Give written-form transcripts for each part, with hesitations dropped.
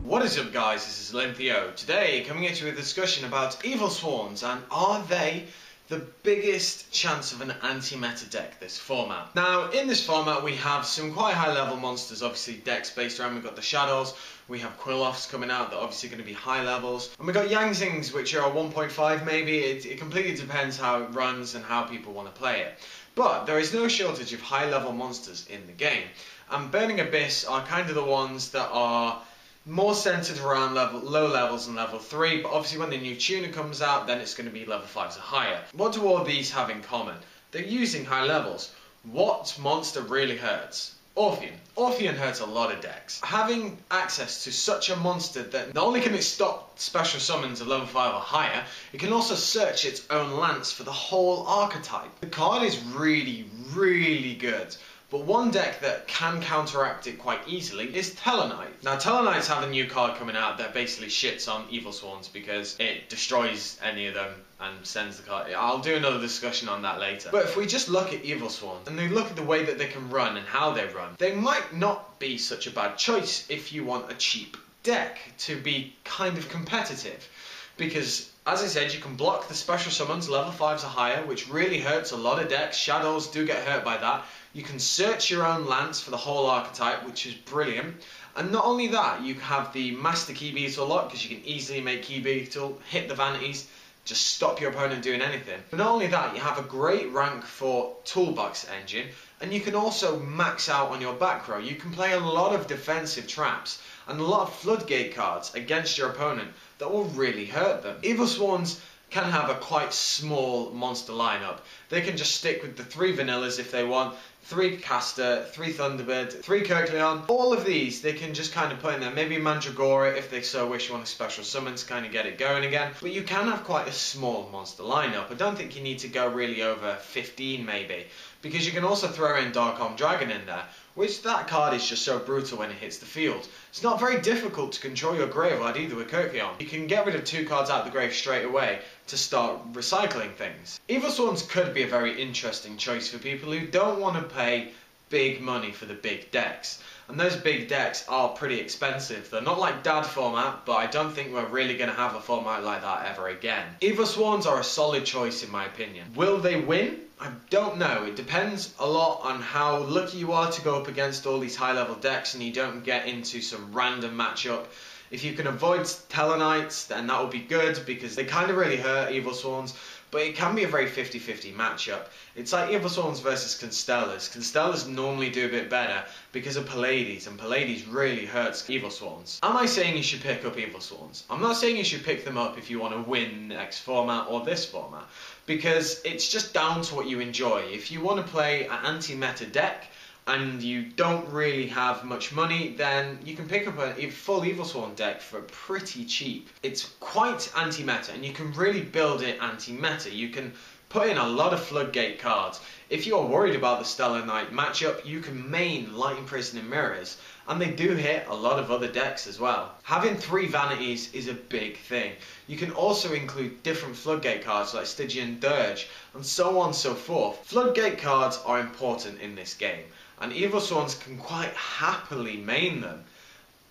What is up guys, this is Linthio. Today coming at you with a discussion about Evilswarms and are they the biggest chance of an anti-meta deck this format. Now in this format we have some quite high level monsters, obviously decks based around. We've got the Shadows, we have Quilloffs coming out that are obviously going to be high levels, and we've got Yangzings which are 1.5 maybe. It completely depends how it runs and how people want to play it. But there is no shortage of high level monsters in the game, and Burning Abyss are kind of the ones that are more centered around low levels and level 3, but obviously when the new tuner comes out then it's going to be level 5s or higher. What do all these have in common? They're using high levels. What monster really hurts? Orpheon. Orpheon hurts a lot of decks. Having access to such a monster that not only can it stop special summons of level 5 or higher, it can also search its own lance for the whole archetype. The card is really, really good. But one deck that can counteract it quite easily is Tellarknight. Now Tellarknights have a new card coming out that basically shits on Evilswarms because it destroys any of them and sends the card. I'll do another discussion on that later. But if we just look at Evilswarms and we look at the way that they can run and how they run, they might not be such a bad choice if you want a cheap deck to be kind of competitive. Because, as I said, you can block the special summons, level 5s or higher, which really hurts a lot of decks. Shadows do get hurt by that. You can search your own lance for the whole archetype, which is brilliant. And not only that, you have the Master Key Beetle lock, because you can easily make Key Beetle, hit the vanities, just stop your opponent doing anything. But not only that, you have a great rank for Toolbox Engine, and you can also max out on your back row. You can play a lot of defensive traps and a lot of floodgate cards against your opponent that will really hurt them. Evilswarms can have a quite small monster lineup. They can just stick with the 3 vanillas if they want, 3 Caster, 3 Thunderbird, 3 Kirkleon. All of these they can just kind of put in there. Maybe Mandragora if they so wish, want a special summon to kind of get it going again. But you can have quite a small monster lineup. I don't think you need to go really over 15 maybe, because you can also throw in Dark-Armed Dragon in there, which that card is just so brutal when it hits the field. It's not very difficult to control your graveyard either with Kirkleon. You can get rid of 2 cards out of the grave straight away to start recycling things. Evilswarms could be a very interesting choice for people who don't want to pay big money for the big decks. And those big decks are pretty expensive. They're not like Dad format, but I don't think we're really going to have a format like that ever again. Evilswarms are a solid choice in my opinion. Will they win? I don't know. It depends a lot on how lucky you are to go up against all these high level decks and you don't get into some random matchup. If you can avoid Tellarknights, then that would be good because they kind of really hurt Evilswarms. But it can be a very 50-50 matchup. It's like Evilswarms versus Constellas. Constellas normally do a bit better because of Pallades, and Pallades really hurts Evilswarms. Am I saying you should pick up Evilswarms? I'm not saying you should pick them up if you want to win next format or this format, because it's just down to what you enjoy. If you want to play an anti-meta deck, and you don't really have much money, then you can pick up a full Evilswarm deck for pretty cheap. It's quite anti-meta, and you can really build it anti-meta. You can put in a lot of floodgate cards. If you're worried about the Stellar Knight matchup, you can main Lightning Prison and Mirrors, and they do hit a lot of other decks as well. Having 3 vanities is a big thing. You can also include different floodgate cards like Stygian Dirge, and so on and so forth. Floodgate cards are important in this game, and Evilswarms can quite happily main them.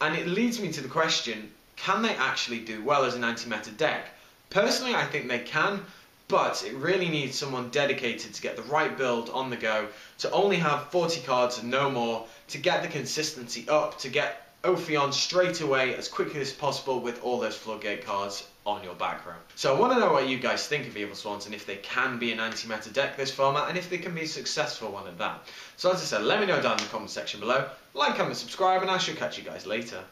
And it leads me to the question, can they actually do well as an anti-meta deck? Personally, I think they can, but it really needs someone dedicated to get the right build on the go, to only have 40 cards and no more, to get the consistency up, to get Ophion straight away as quickly as possible with all those floodgate cards on your back row. So I want to know what you guys think of Evilswarms and if they can be an anti-meta deck this format and if they can be a successful one at that. So as I said, let me know down in the comment section below, like, comment, subscribe, and I shall catch you guys later.